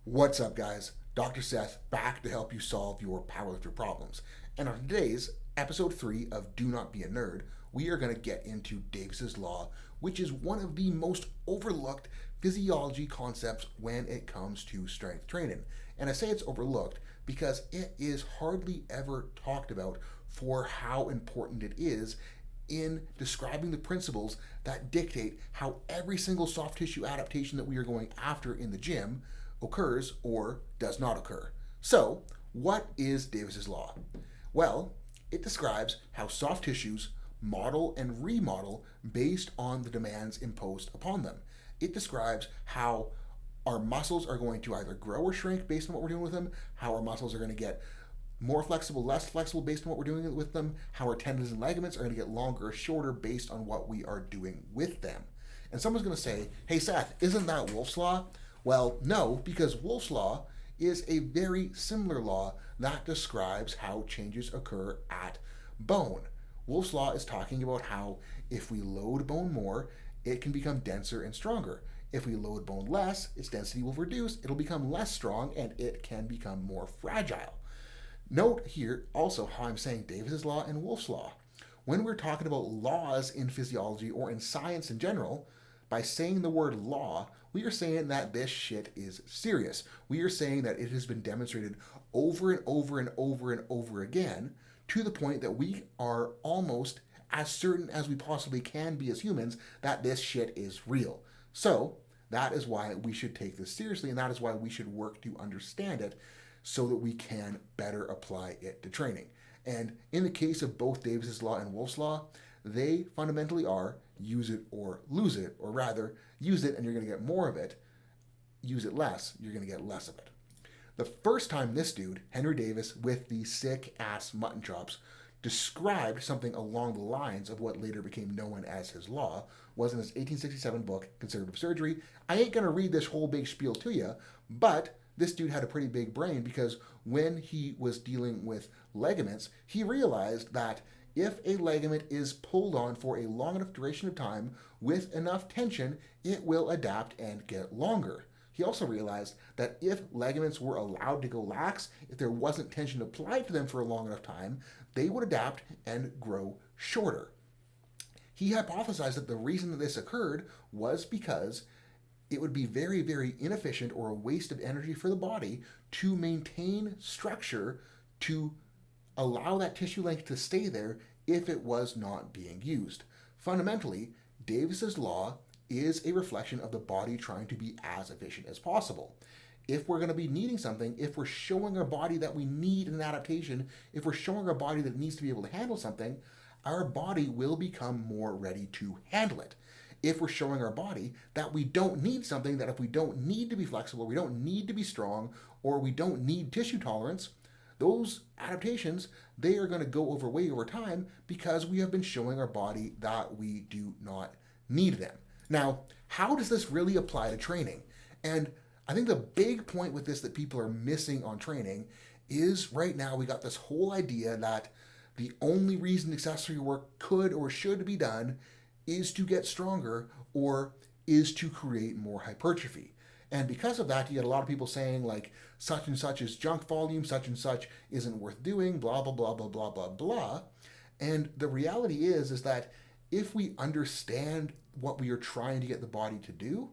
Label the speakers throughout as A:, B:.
A: What's up, guys? Dr. Seth back to help you solve your powerlifter problems. And on today's episode 3 of Do Not Be a Nerd, we are going to get into Davis's Law, which is one of the most overlooked physiology concepts when it comes to strength training. And I say it's overlooked because it is hardly ever talked about for how important it is in describing the principles that dictate how every single soft tissue adaptation that we are going after in the gym occurs or does not occur. So, what is Davis's Law? Well, it describes how soft tissues model and remodel based on the demands imposed upon them. It describes how our muscles are going to either grow or shrink based on what we're doing with them, how our muscles are going to get more flexible, less flexible based on what we're doing with them, how our tendons and ligaments are going to get longer or shorter based on what we are doing with them. And someone's going to say, hey Seth, isn't that Wolff's Law? Well, no, because Wolff's Law is a very similar law that describes how changes occur at bone. Wolff's Law is talking about how if we load bone more, it can become denser and stronger. If we load bone less, its density will reduce, it'll become less strong, and it can become more fragile. Note here also how I'm saying Davis's Law and Wolff's Law. When we're talking about laws in physiology or in science in general, by saying the word law, we are saying that this shit is serious. We are saying that it has been demonstrated over and over and over and over again to the point that we are almost as certain as we possibly can be as humans that this shit is real. So, that is why we should take this seriously, and that is why we should work to understand it so that we can better apply it to training. And in the case of both Davis's Law and Wolff's Law, they fundamentally are use it or lose it, or rather, use it and you're going to get more of it, use it less, you're going to get less of it. The first time this dude, Henry Davis, with the sick ass mutton chops, described something along the lines of what later became known as his law was in his 1867 book, Conservative Surgery. I ain't going to read this whole big spiel to you, but this dude had a pretty big brain because when he was dealing with ligaments, he realized that if a ligament is pulled on for a long enough duration of time with enough tension, it will adapt and get longer. He also realized that if ligaments were allowed to go lax, if there wasn't tension applied to them for a long enough time, they would adapt and grow shorter. He hypothesized that the reason that this occurred was because it would be very, very inefficient or a waste of energy for the body to maintain structure to allow that tissue length to stay there if it was not being used. Fundamentally, Davis's Law is a reflection of the body trying to be as efficient as possible. If we're going to be needing something, if we're showing our body that we need an adaptation, if we're showing our body that it needs to be able to handle something, our body will become more ready to handle it. If we're showing our body that we don't need something, that if we don't need to be flexible, we don't need to be strong, or we don't need tissue tolerance, those adaptations, they are going to go over time because we have been showing our body that we do not need them. Now, how does this really apply to training? And I think the big point with this that people are missing on training is right now we got this whole idea that the only reason accessory work could or should be done is to get stronger or is to create more hypertrophy. And because of that, you get a lot of people saying like such and such is junk volume, such and such isn't worth doing, blah, blah, blah, blah, blah, blah, blah. And the reality is that if we understand what we are trying to get the body to do,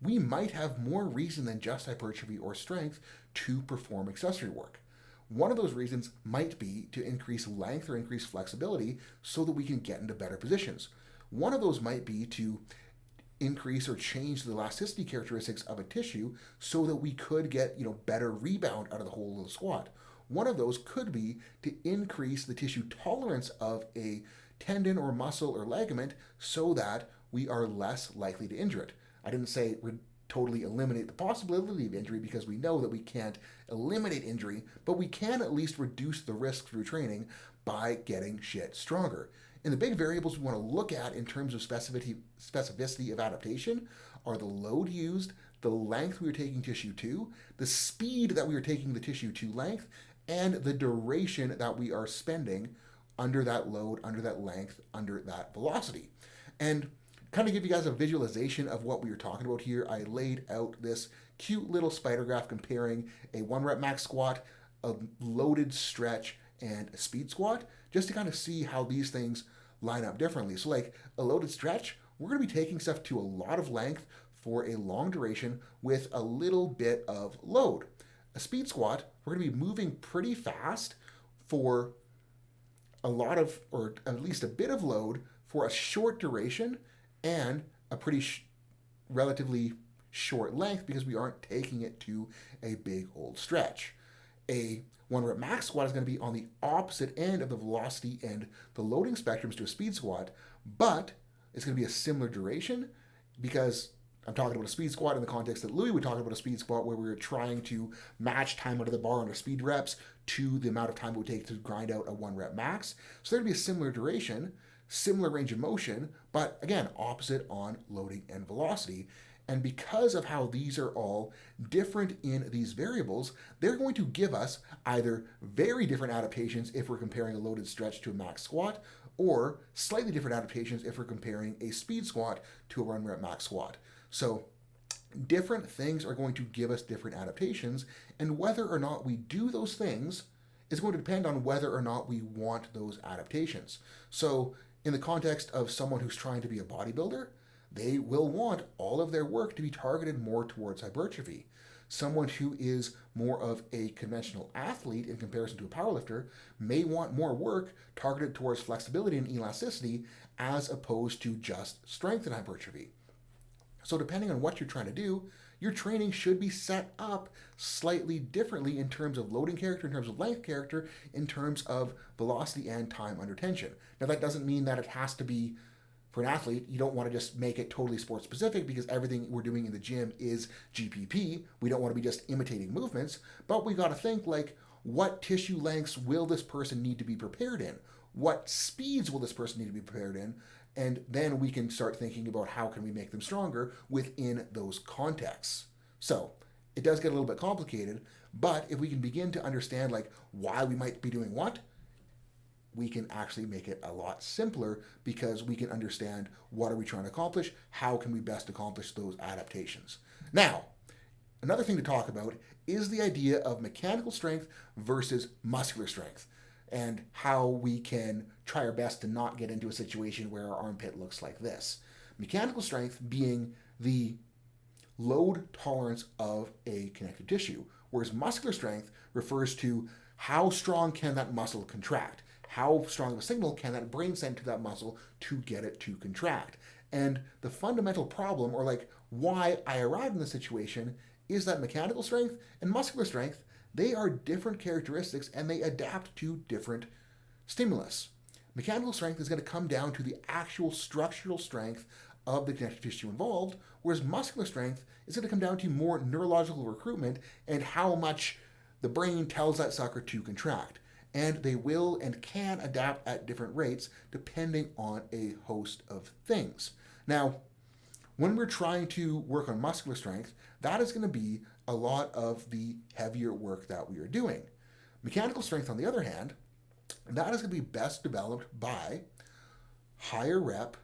A: we might have more reason than just hypertrophy or strength to perform accessory work. One of those reasons might be to increase length or increase flexibility so that we can get into better positions. One of those might be to increase or change the elasticity characteristics of a tissue so that we could get better rebound out of the whole of the squat. One of those could be to increase the tissue tolerance of a tendon or muscle or ligament so that we are less likely to injure it. I didn't say totally eliminate the possibility of injury because we know that we can't eliminate injury, but we can at least reduce the risk through training by getting shit stronger. And the big variables we want to look at in terms of specificity of adaptation are the load used, the length we are taking tissue to, the speed that we are taking the tissue to length, and the duration that we are spending under that load, under that length, under that velocity. And kind of give you guys a visualization of what we were talking about here, I laid out this cute little spider graph comparing a 1 rep max squat, a loaded stretch, and a speed squat, just to kind of see how these things line up differently. So like a loaded stretch, we're going to be taking stuff to a lot of length for a long duration with a little bit of load. A speed squat, we're going to be moving pretty fast for a lot of, or at least a bit of load for a short duration and a pretty relatively short length because we aren't taking it to a big old stretch. A 1 rep max squat is going to be on the opposite end of the velocity and the loading spectrums to a speed squat, but it's going to be a similar duration because I'm talking about a speed squat in the context that Louis would talk about a speed squat where we were trying to match time under the bar on our speed reps to the amount of time it would take to grind out a 1 rep max. So there'd be a similar duration, similar range of motion, but again, opposite on loading and velocity. And because of how these are all different in these variables, they're going to give us either very different adaptations if we're comparing a loaded stretch to a max squat, or slightly different adaptations if we're comparing a speed squat to a 1 rep max squat. So different things are going to give us different adaptations, and whether or not we do those things is going to depend on whether or not we want those adaptations. So in the context of someone who's trying to be a bodybuilder, they will want all of their work to be targeted more towards hypertrophy. Someone who is more of a conventional athlete in comparison to a powerlifter may want more work targeted towards flexibility and elasticity as opposed to just strength and hypertrophy. So depending on what you're trying to do, your training should be set up slightly differently in terms of loading character, in terms of length character, in terms of velocity and time under tension. Now that doesn't mean that it has to be, for an athlete, you don't want to just make it totally sport specific because everything we're doing in the gym is GPP. We don't want to be just imitating movements, but we got to think like, what tissue lengths will this person need to be prepared in? What speeds will this person need to be prepared in? And then we can start thinking about how can we make them stronger within those contexts. So it does get a little bit complicated, but if we can begin to understand like why we might be doing what, we can actually make it a lot simpler because we can understand what are we trying to accomplish, how can we best accomplish those adaptations. Now, another thing to talk about is the idea of mechanical strength versus muscular strength, and how we can try our best to not get into a situation where our armpit looks like this. Mechanical strength being the load tolerance of a connective tissue, whereas muscular strength refers to how strong can that muscle contract, how strong of a signal can that brain send to that muscle to get it to contract. And the fundamental problem, or like why I arrived in this situation, is that mechanical strength and muscular strength, they are different characteristics and they adapt to different stimulus. Mechanical strength is going to come down to the actual structural strength of the connective tissue involved, whereas muscular strength is going to come down to more neurological recruitment and how much the brain tells that sucker to contract. And they will and can adapt at different rates depending on a host of things. Now, when we're trying to work on muscular strength, that is going to be a lot of the heavier work that we are doing. Mechanical strength, on the other hand, that is going to be best developed by higher rep,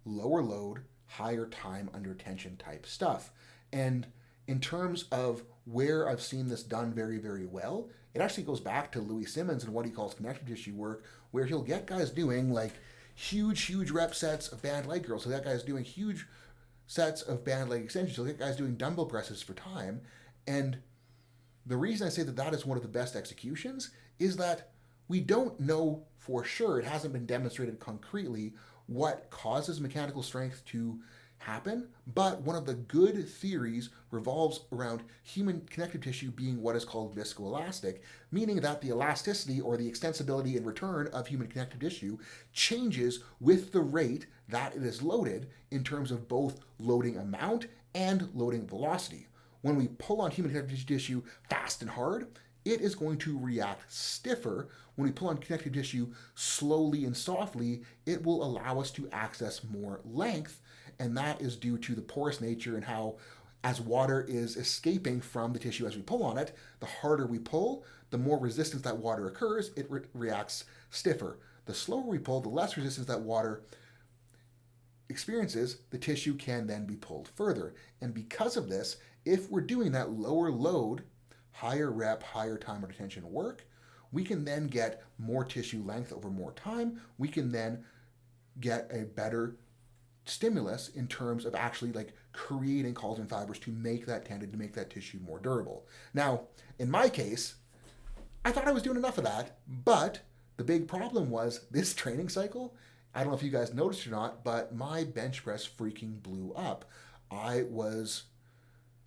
A: lower load, higher time under tension type stuff. And in terms of where I've seen this done very, very well, it actually goes back to Louis Simmons and what he calls connective tissue work, where he'll get guys doing like huge rep sets of band leg curls. So that guy's doing huge sets of band leg extensions. He'll get guys doing dumbbell presses for time. And the reason I say that that is one of the best executions is that we don't know for sure, it hasn't been demonstrated concretely, what causes mechanical strength to happen, but one of the good theories revolves around human connective tissue being what is called viscoelastic, meaning that the elasticity or the extensibility and return of human connective tissue changes with the rate that it is loaded in terms of both loading amount and loading velocity. When we pull on human connective tissue fast and hard, it is going to react stiffer. When we pull on connective tissue slowly and softly, it will allow us to access more length, and that is due to the porous nature and how, as water is escaping from the tissue as we pull on it, the harder we pull, the more resistance that water occurs, it reacts stiffer. The slower we pull, the less resistance that water experiences, the tissue can then be pulled further. And because of this, if we're doing that lower load, higher rep, higher time of retention work, we can then get more tissue length over more time. We can then get a better stimulus in terms of actually like creating collagen fibers to make that tendon, to make that tissue more durable. Now, in my case, I thought I was doing enough of that, but the big problem was this training cycle. I don't know if you guys noticed or not, but my bench press freaking blew up. I was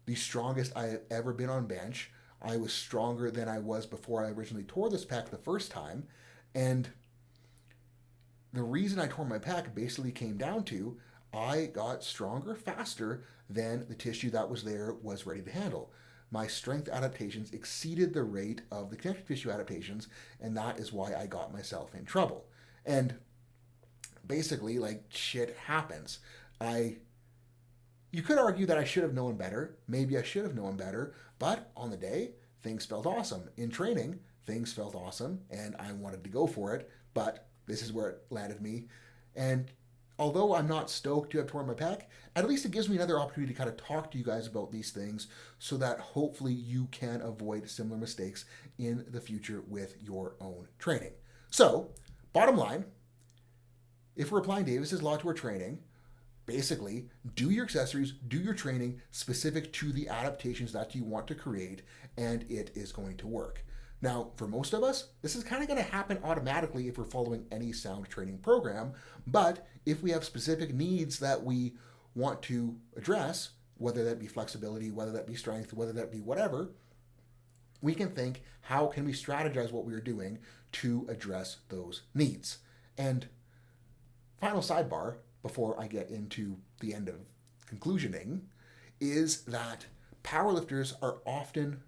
A: the strongest I have ever been on bench. I was stronger than I was before I originally tore this pec the first time. And the reason I tore my pec basically came down to I got stronger faster than the tissue that was there was ready to handle. My strength adaptations exceeded the rate of the connective tissue adaptations, and that is why I got myself in trouble. And basically, like, shit happens. You could argue that I should have known better. Maybe I should have known better, but on the day, things felt awesome. In training, things felt awesome, and I wanted to go for it, but this is where it landed me. And although I'm not stoked to have torn my pec, at least it gives me another opportunity to kind of talk to you guys about these things so that hopefully you can avoid similar mistakes in the future with your own training. So, bottom line, if we're applying Davis's law to our training, basically, do your accessories, do your training specific to the adaptations that you want to create, and it is going to work. Now, for most of us, this is kind of going to happen automatically if we're following any sound training program, but if we have specific needs that we want to address, whether that be flexibility, whether that be strength, whether that be whatever, we can think, how can we strategize what we're doing to address those needs? And final sidebar, before I get into the end of conclusioning, is that powerlifters are often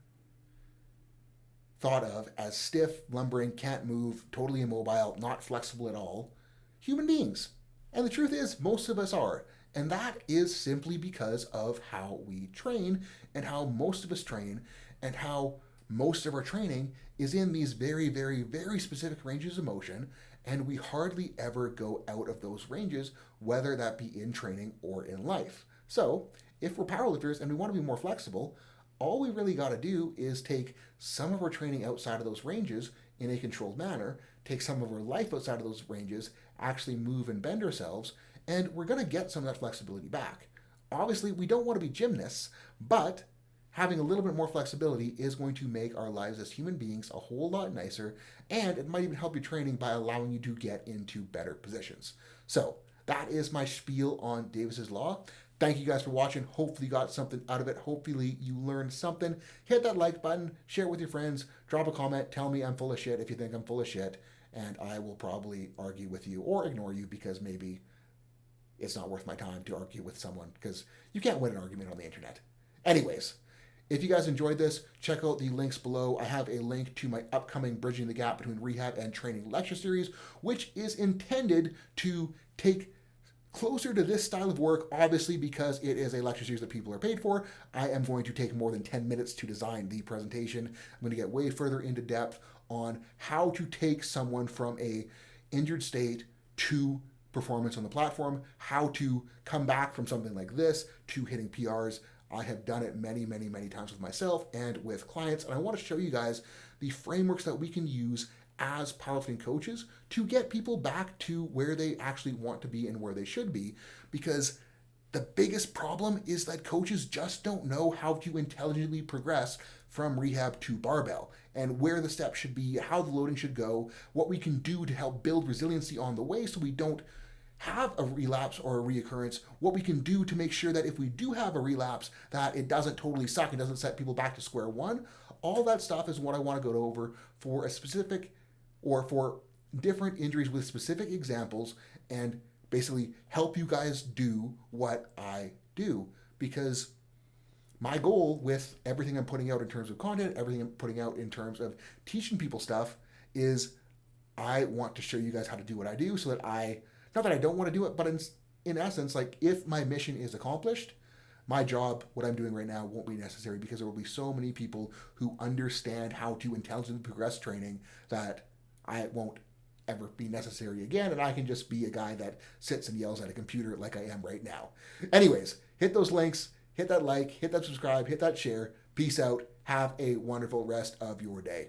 A: thought of as stiff, lumbering, can't move, totally immobile, not flexible at all human beings. And the truth is, most of us are. And that is simply because of how we train and how most of us train and how most of our training is in these very, very, very specific ranges of motion, and we hardly ever go out of those ranges, whether that be in training or in life. So, if we're powerlifters and we want to be more flexible, all we really got to do is take some of our training outside of those ranges in a controlled manner, take some of our life outside of those ranges, actually move and bend ourselves, and we're going to get some of that flexibility back. Obviously, we don't want to be gymnasts, but having a little bit more flexibility is going to make our lives as human beings a whole lot nicer, and it might even help your training by allowing you to get into better positions. So that is my spiel on Davis's law. Thank you guys for watching. Hopefully you got something out of it. Hopefully you learned something. Hit that like button, share it with your friends, drop a comment, tell me I'm full of shit if you think I'm full of shit, and I will probably argue with you or ignore you because maybe it's not worth my time to argue with someone because you can't win an argument on the internet. Anyways, if you guys enjoyed this, check out the links below. I have a link to my upcoming Bridging the Gap Between Rehab and Training lecture series, which is intended to take closer to this style of work, obviously because it is a lecture series that people are paid for. I am going to take more than 10 minutes to design the presentation. I'm going to get way further into depth on how to take someone from a injured state to performance on the platform, how to come back from something like this to hitting PRs. I have done it many, many, many times with myself and with clients, and I want to show you guys the frameworks that we can use as powerlifting coaches to get people back to where they actually want to be and where they should be, because the biggest problem is that coaches just don't know how to intelligently progress from rehab to barbell and where the steps should be, how the loading should go, what we can do to help build resiliency on the way so we don't have a relapse or a reoccurrence, what we can do to make sure that if we do have a relapse, that it doesn't totally suck, it doesn't set people back to square one. All that stuff is what I want to go over for a specific or for different injuries with specific examples and basically help you guys do what I do. Because my goal with everything I'm putting out in terms of content, everything I'm putting out in terms of teaching people stuff is I want to show you guys how to do what I do so that not that I don't want to do it, but in essence, like if my mission is accomplished, my job, what I'm doing right now, won't be necessary because there will be so many people who understand how to intelligently progress training that I won't ever be necessary again, and I can just be a guy that sits and yells at a computer like I am right now. Anyways, hit those links, hit that like, hit that subscribe, hit that share. Peace out. Have a wonderful rest of your day.